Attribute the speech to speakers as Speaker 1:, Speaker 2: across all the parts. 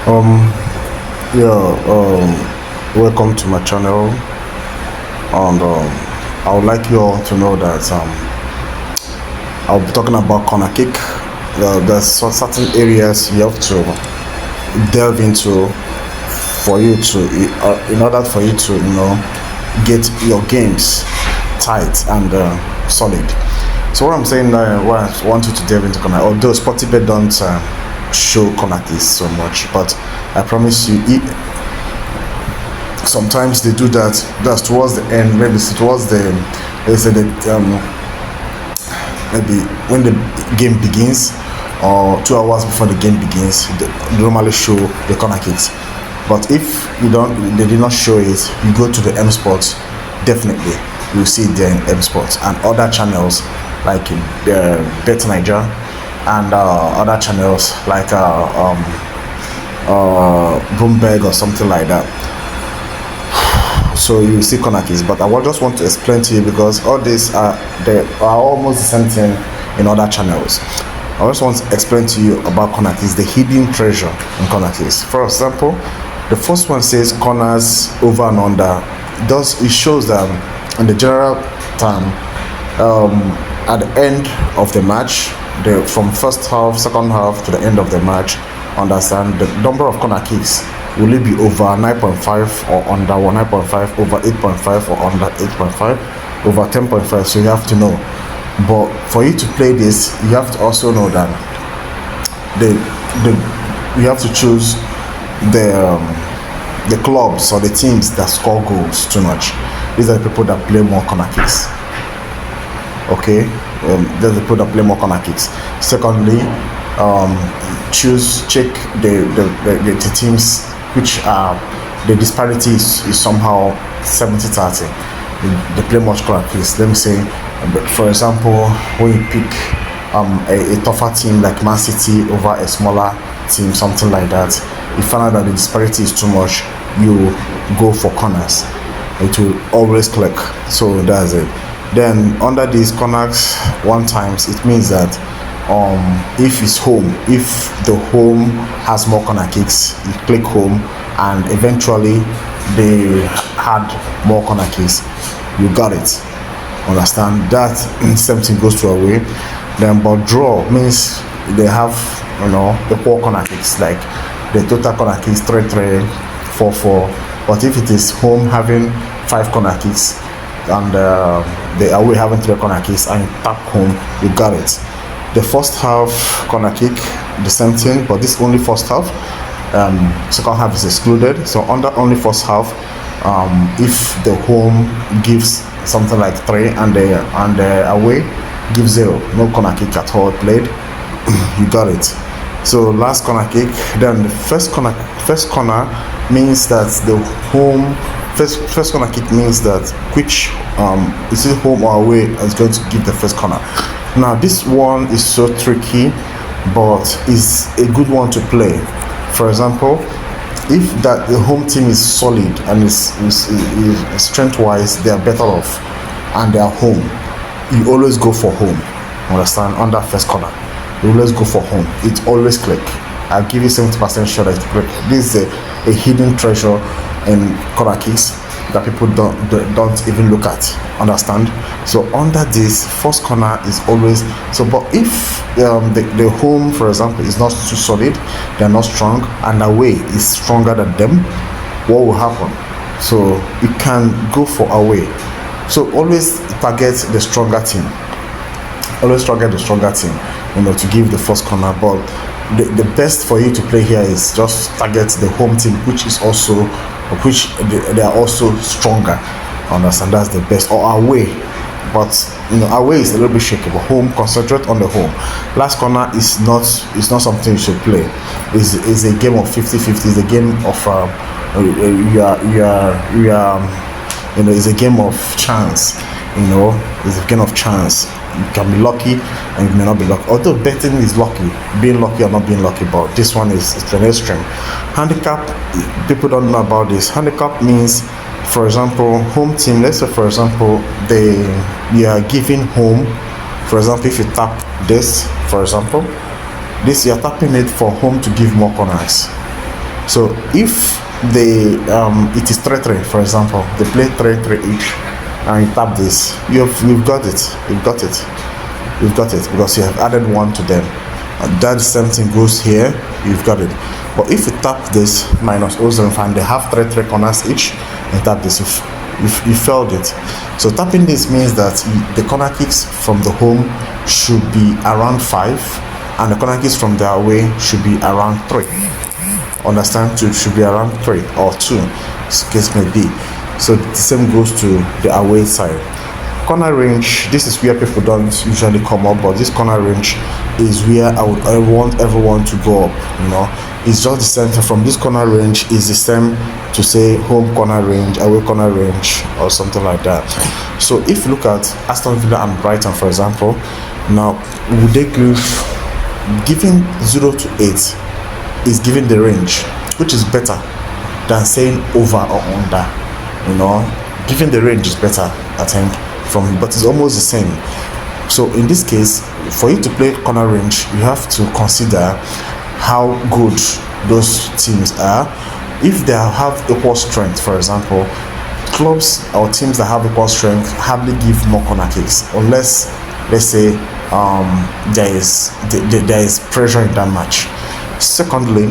Speaker 1: Um, welcome to my channel, and I would like you all to know that I'll be talking about corner kick. There's certain areas you have to delve into for you to, in order for you to, get your games tight and solid. So what I'm saying, what I want you to delve into corner, although Sportybet don't show corner kicks so much, but I promise you, sometimes they do that. That's towards the end, maybe towards the, they say that maybe when the game begins or 2 hours before the game begins, they normally show the corner kicks. But if they did not show it, you go to the M Sports, definitely you'll see it there in M Sports and other channels like Bet Niger and other channels like Bloomberg or something like that. So you see corner kicks, but I just want to explain to you, because all these they are almost the same thing in other channels. I just want to explain to you about corner kicks, the hidden treasure in corner kicks. For example, the first one says corners over and under. It shows that in the general term, at the end of the match, from first half, second half to the end of the match, understand the number of corner kicks. Will it be over 9.5 or under 9.5, over 8.5 or under 8.5, over 10.5? So you have to know. But for you to play this, you have to also know that you have to choose the clubs or the teams that score goals too much. These are the people that play more corner kicks. Okay, there's the people that play more corner kicks. Secondly, check the teams which are the disparity is somehow 70-30. They play much corner kicks. Let me say, for example, when you pick a tougher team like Man City over a smaller team, something like that, you find out that the disparity is too much, you go for corners. It will always click. So that's it. Then under these corners, one times, it means that if it's home, if the home has more corner kicks, you click home, and eventually they had more corner kicks, you got it. Understand that? Same thing goes to away. Then but draw means they have the 4 corner kicks, like the total corner kicks 3-3, 4-4. But if it is home having 5 corner kicks and the away having 3 corner kicks and you tap home, you got it. The first half corner kick, the same thing, but this only first half. Second half is excluded. So under only first half, if the home gives something like 3 and the away gives 0, no corner kick at all played, you got it. So last corner kick, then the first corner means that the home first corner kick means that which is it home or away is going to give the first corner. Now this one is so tricky, but is a good one to play. For example, if that the home team is solid and is strength wise, they are better off and they are home, you always go for home. Understand? Under first corner, you always go for home. It always click. I'll give you 70% sure that it click. This is a hidden treasure in corner kicks that people don't even look at. Understand? So under this first corner is always so. But if the home, for example, is not too solid, they're not strong, and away is stronger than them, what will happen? So you can go for away. So always target the stronger team. Always target the stronger team, to give the first corner. But the best for you to play here is just target the home team, which they are also stronger. Understand? That's the best. Or away, but away is a little bit shaky. But home, concentrate on the home. Last corner is not something you should play. It's a game of 50-50. It's a game of it's a game of chance. It's a game of chance. You can be lucky and you may not be lucky. Although betting is lucky, being lucky or not being lucky, but this one is an extreme. Handicap, people don't know about this. Handicap means, for example, home team. Let's say, for example, you are giving home. For example, if you tap this, for example, this you're tapping it for home to give more corners. So if it is 3-3, for example, they play 3-3 each, and you tap this, you've got it. You've got it because you have added one to them. And that same thing goes here. You've got it. But if you tap this minus 0.05 and they have 3-3 corners each, and tap this, you failed it. So tapping this means that the corner kicks from the home should be around 5, and the corner kicks from the away should be around 3. Understand? So it should be around 3 or 2, as case may be. So the same goes to the away side. Corner range, this is where people don't usually come up, but this corner range is where I want everyone to go up. It's just the same. From this corner range is the same to say home corner range, away corner range, or something like that. So if you look at Aston Villa and Brighton, for example, now would they giving 0 to 8 is giving the range, which is better than saying over or under. Giving the range is better, I think, but it's almost the same. So in this case, for you to play corner range, you have to consider how good those teams are. If they have equal strength, for example, clubs or teams that have equal strength hardly give more corner kicks, unless, let's say, there is pressure in that match. Secondly,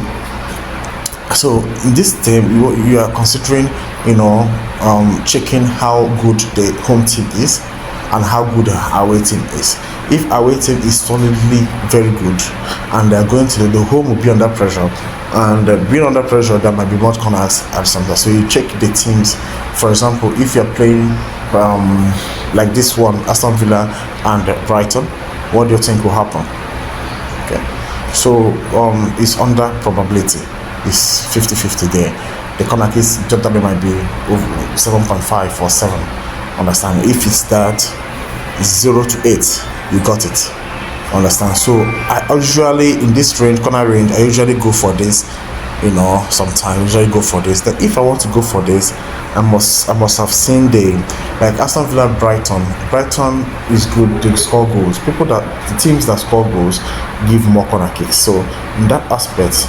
Speaker 1: so in this team, you are considering, checking how good the home team is and how good the away team is. If away team is solidly very good and they're going to the home will be under pressure, and being under pressure, there might be more corners and something. So you check the teams. For example, if you're playing like this one, Aston Villa and Brighton, what do you think will happen? Okay, so it's under probability. It's 50-50 there. The corner kicks generally might be over 7.5 or 7. Understand? If it's that 0 to 8, you got it. Understand? So I usually, in this range, corner range, I usually go for this. Sometimes I usually go for this. Then if I want to go for this, I must have seen the Aston Villa, Brighton. Brighton is good. They score goals. The teams that score goals give more corner kicks. So in that aspect,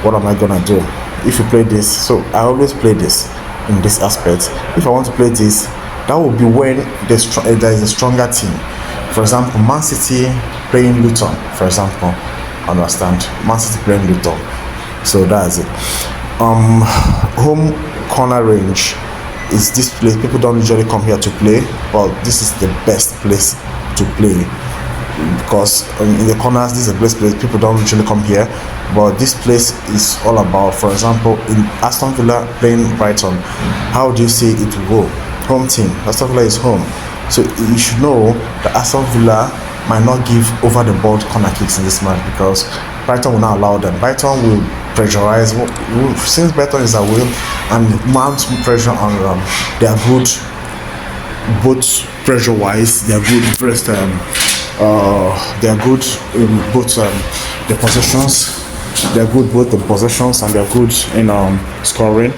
Speaker 1: what am I gonna do? If you play this, so I always play this in this aspect. If I want to play this, that will be when there is a stronger team. For example, Man City playing Luton, for example. Understand? Man City playing Luton. So that's it. Home corner range is this place. People don't usually come here to play, but this is the best place to play, because in the corners, this is the best place. People don't usually come here, but this place is all about, for example, in Aston Villa playing Brighton, how do you say it will go? Home team. Aston Villa is home, so you should know that Aston Villa might not give over the board corner kicks in this match, because Brighton will not allow them. Brighton will pressurize. Since Brighton is away and mount pressure on them, they are good both pressure wise. They are good first. They are good in both the possessions. They are good both the possessions, and they are good in scoring.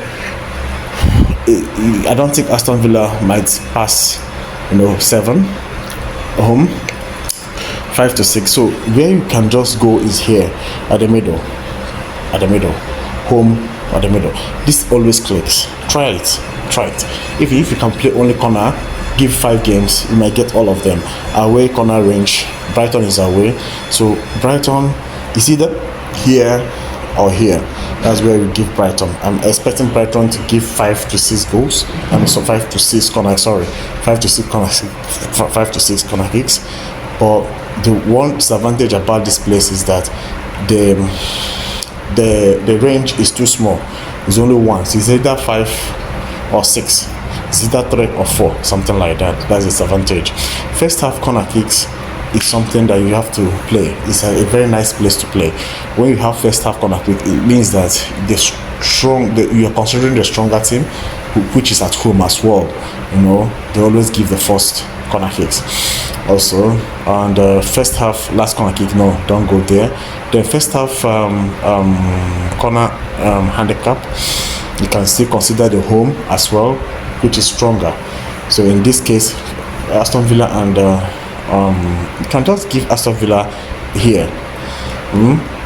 Speaker 1: I don't think Aston Villa might pass 7 home, 5 to 6. So where you can just go is here at the middle, home at the middle. This always clicks. Try it. If you can play only corner, give 5 games, you might get all of them. Away corner range, Brighton is away, so Brighton is either here or here. That's where we give Brighton. I'm expecting Brighton to give 5 to 6 goals. So 5 to 6 corner. 5 to 6 corner. 5 to 6 corner kicks. But the one disadvantage about this place is that the range is too small. It's only one. So it's either 5 or 6. It's either 3 or 4, something like that. That's the disadvantage. First half corner kicks is something that you have to play. It's a very nice place to play. When you have first half corner kick, it means that you are considering the stronger team, which is at home as well. They always give the first corner kicks. Also, and first half last corner kick, no, don't go there. The first half corner handicap, you can still consider the home as well, which is stronger. So in this case, Aston Villa and you can just give Aston Villa here.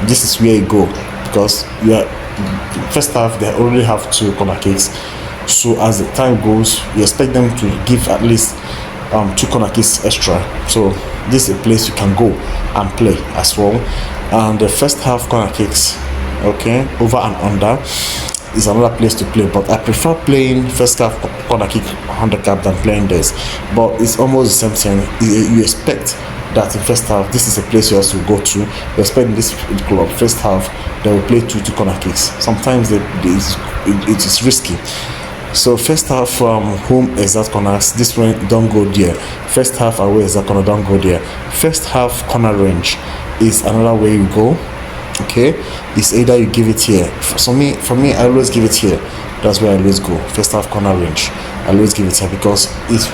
Speaker 1: This is where you go. because first half they already have 2 corner kicks. So as the time goes, you expect them to give at least 2 corner kicks extra. So this is a place you can go and play as well. And the first half corner kicks, okay, over and under, is another place to play, but I prefer playing first half corner kick handicap than playing this. But it's almost the same thing. You expect that in first half, this is a place you also go to. You expect in this club, first half, they will play 2 corner kicks. Sometimes it is risky. So first half home exact corners, this one don't go there. First half away exact corner, don't go there. First half corner range is another way you go. Okay, it's either you give it here. For me, I always give it here. That's where I always go. First half corner range, I always give it here, because it's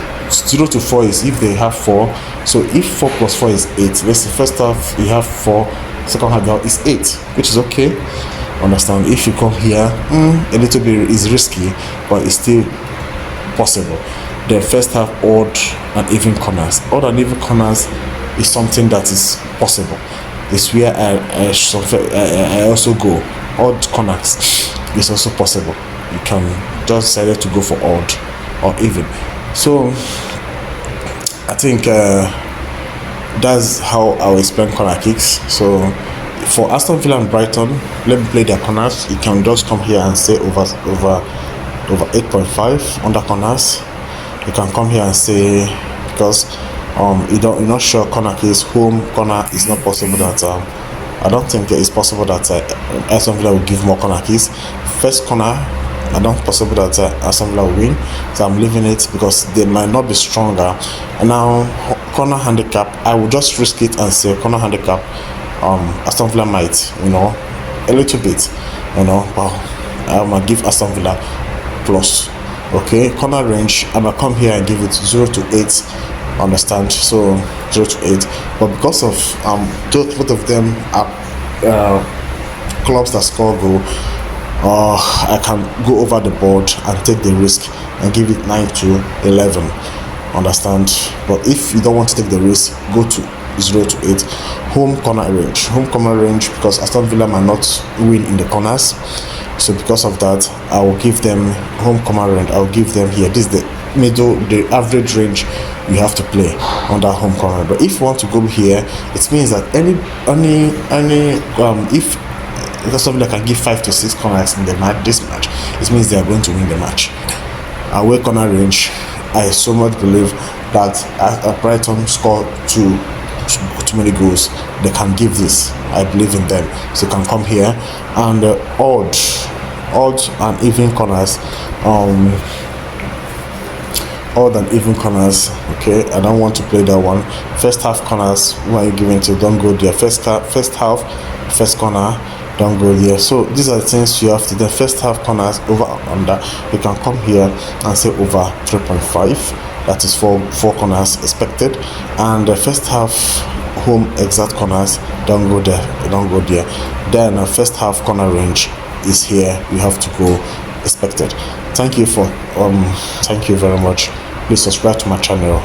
Speaker 1: 0 to 4 is if they have 4. So if 4 plus 4 is 8, let's say first half you have 4, second half now is 8, which is okay. Understand? If you come here, a little bit is risky, but it's still possible. The first half odd and even corners. Odd and even corners is something that is possible. It's where I also go. Odd corners is also possible. You can just decide to go for odd or even. So I think that's how I will explain corner kicks. So for Aston Villa and Brighton, let me play their corners. You can just come here and say over 8.5 under corners. You can come here and say, because you're not sure corner kicks, home corner is not possible that I don't think it is possible that Aston Villa will give more corner kicks. First corner, I don't possible that Aston Villa will win, so I'm leaving it because they might not be stronger. And now corner handicap, I will just risk it and say corner handicap. Aston Villa might, a little bit, but I'm gonna give Aston Villa plus. Okay, corner range, I'm gonna come here and give it 0 to 8. Understand? So 0 to 8. But because of both of them are clubs that score goal, I can go over the board and take the risk and give it 9 to 11. Understand? But if you don't want to take the risk, go to 0 to 8. Home corner range, because Aston Villa might not win in the corners. So because of that, I will give them home corner range. I will give them here. This is the average range you have to play on that home corner. But if you want to go here, it means that if Aston Villa can give 5 to 6 corners in this match, it means they are going to win the match. Away corner range, I so much believe that Brighton score too many goals, they can give this. I believe in them. So you can come here and odd and even corners. Odd and even corners. Okay, I don't want to play that one. First half corners, when you giving to, don't go there. First half, first corner, don't go there. So these are the things you have to do. First half corners, over and under. You can come here and say over 3.5. That is four corners expected. And the first half home exact corners, don't go there. Then first half corner range is here. You have to go expected. Thank you very much. Please subscribe to my channel.